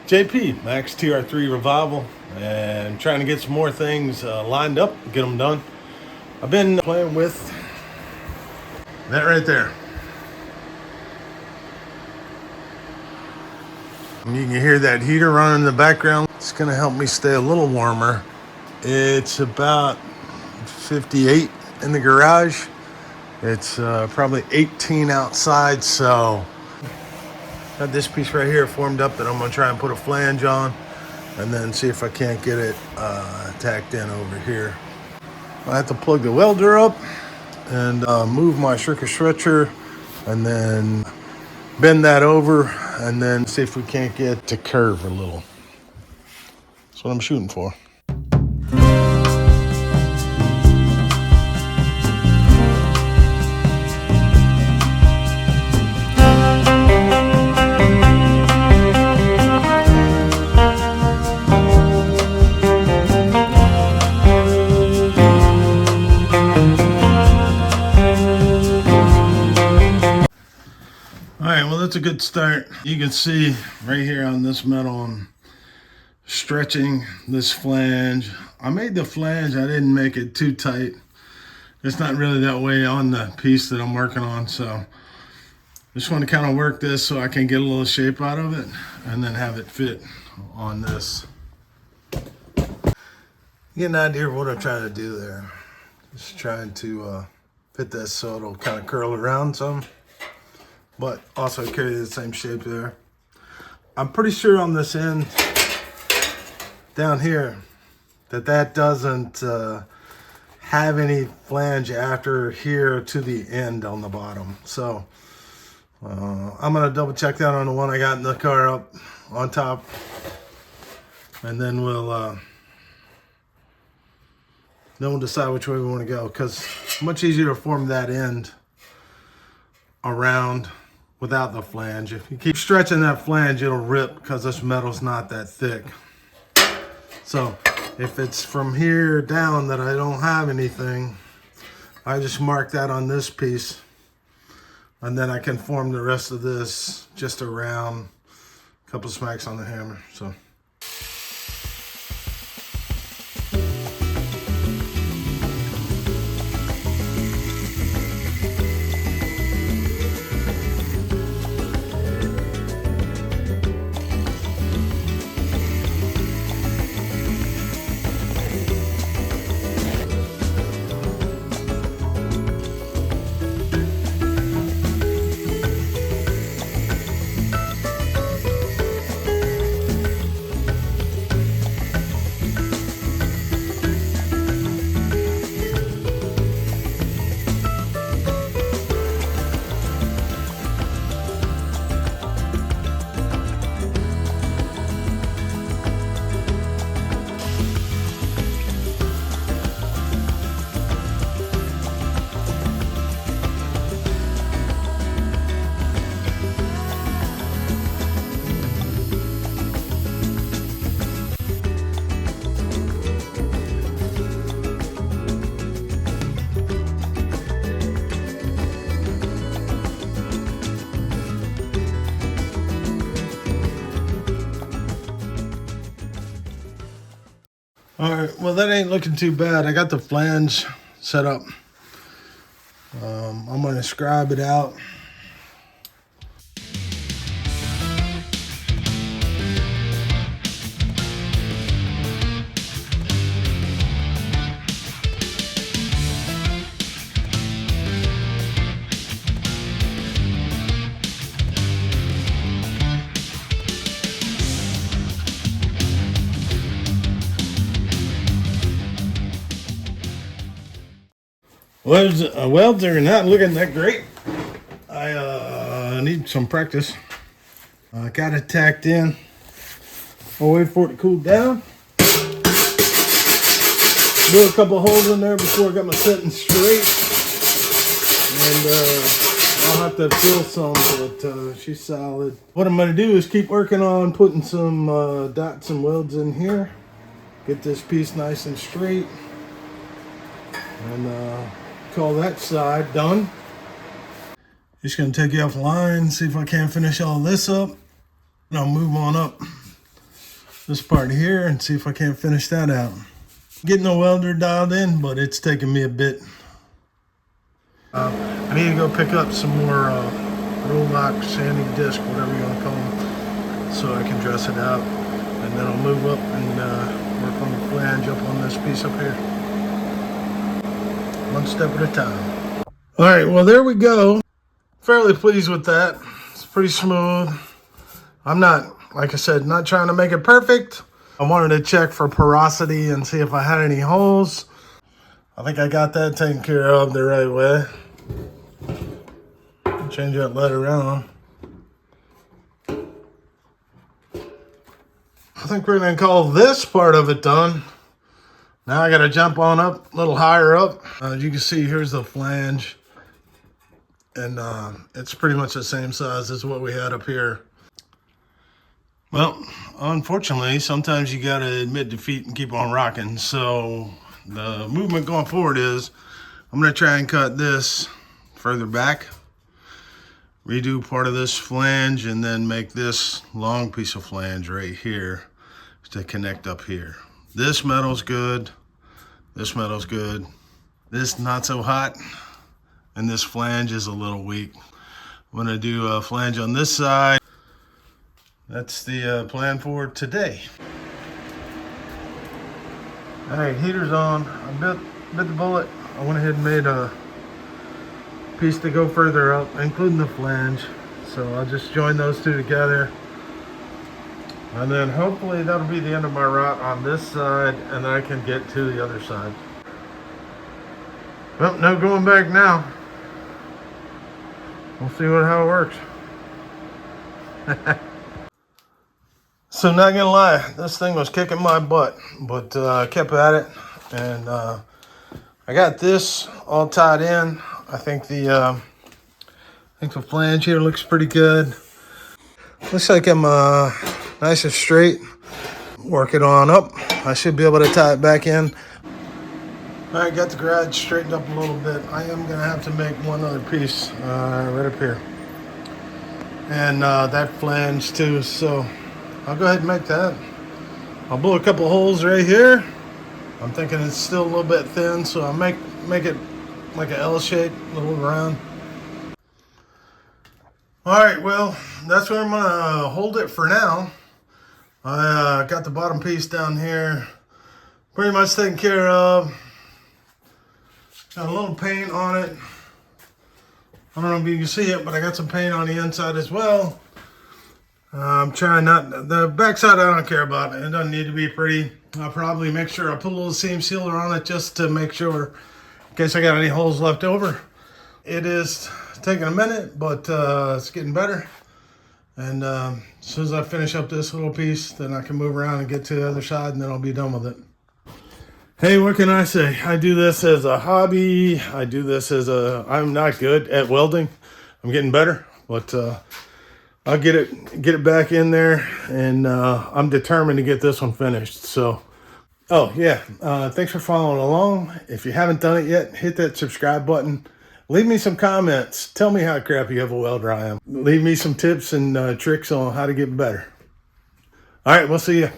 JP, Max Tr3 Revival, and trying to get some more things lined up, get them done. I've been playing with that right there. And you can hear that heater running in the background. It's going to help me stay a little warmer. It's about 58 in the garage. It's probably 18 outside, so got this piece right here formed up that I'm going to try and put a flange on and then see if I can't get it tacked in over here. I have to plug the welder up and move my shrinker stretcher and then bend that over and then see if we can't get to curve a little. That's what I'm shooting for. Well, that's a good start. You can see right here on this metal, I'm stretching this flange. I made the flange, I didn't make it too tight. It's not really that way on the piece that I'm working on, so just want to kind of work this so I can get a little shape out of it and then have it fit on this. Get an idea of what I'm trying to do there. Just trying to fit this so it'll kind of curl around some, but also carry the same shape there. I'm pretty sure on this end down here that doesn't have any flange after here to the end on the bottom. So I'm gonna double check that on the one I got in the car up on top, and then we'll decide which way we want to go, because it's much easier to form that end around without the flange. If you keep stretching that flange, it'll rip because this metal's not that thick. So if it's from here down that I don't have anything, I just mark that on this piece, and then I can form the rest of this just around a couple smacks on the hammer. So. All right, well, that ain't looking too bad. I got the flange set up. I'm gonna scribe it out. Welds are not looking that great. I need some practice. I got it tacked in. I'll wait for it to cool down. Do a couple holes in there before I got my setting straight. And I'll have to fill some, but she's solid. What I'm going to do is keep working on putting some dots and welds in here. Get this piece nice and straight. And call that side done. Just gonna take you offline, see if I can finish all this up, and I'll move on up this part here and see if I can't finish that out. Getting the welder dialed in, but it's taking me a bit. I need to go pick up some more roll lock, sanding disc, whatever you want to call them, so I can dress it out. And then I'll move up and work on the flange up on this piece up here. One step at a time. All right, well, there we go. Fairly pleased with that. It's pretty smooth. I'm not, like I said, not trying to make it perfect. I wanted to check for porosity and see if I had any holes. I think I got that taken care of the right way. Change that lead around. I think we're gonna call this part of it done. Now I gotta jump on up, a little higher up. As you can see, here's the flange. And it's pretty much the same size as what we had up here. Well, unfortunately, sometimes you gotta admit defeat and keep on rocking. So the movement going forward is, I'm gonna try and cut this further back, redo part of this flange, and then make this long piece of flange right here to connect up here. This metal's good, this metal's good, this not so hot, and this flange is a little weak. I'm gonna do a flange on this side. That's the plan for today. All right, heater's on. I bit the bullet. I went ahead and made a piece to go further up, including the flange. So I'll just join those two together. And then hopefully that'll be the end of my route on this side, and then I can get to the other side. Well, no going back now. We'll see how it works. So not gonna lie, this thing was kicking my butt, but I kept at it, and I got this all tied in. I think the flange here looks pretty good. Looks like I'm nice and straight. Work it on up. I should be able to tie it back in. All right, got the garage straightened up a little bit. I am gonna have to make one other piece right up here, and that flange too. So I'll go ahead and make that. I'll blow a couple holes right here. I'm thinking it's still a little bit thin, so I'll make it like an L shape, a little round. All right, well, that's where I'm gonna hold it for now. I got the bottom piece down here pretty much taken care of. Got a little paint on it. I don't know if you can see it, but I got some paint on the inside as well. I'm trying not, the backside I don't care about. It doesn't need to be pretty. I'll probably make sure I put a little seam sealer on it just to make sure, in case I got any holes left over. It is taking a minute, but it's getting better. And as soon as I finish up this little piece, then I can move around and get to the other side, and then I'll be done with it. Hey, what can I say? I do this as a hobby. I do this as I'm not good at welding. I'm getting better, but I'll get it back in there, and I'm determined to get this one finished. So, oh yeah, thanks for following along. If you haven't done it yet, hit that subscribe button. Leave me some comments. Tell me how crappy of a welder I am. Leave me some tips and tricks on how to get better. All right, we'll see you.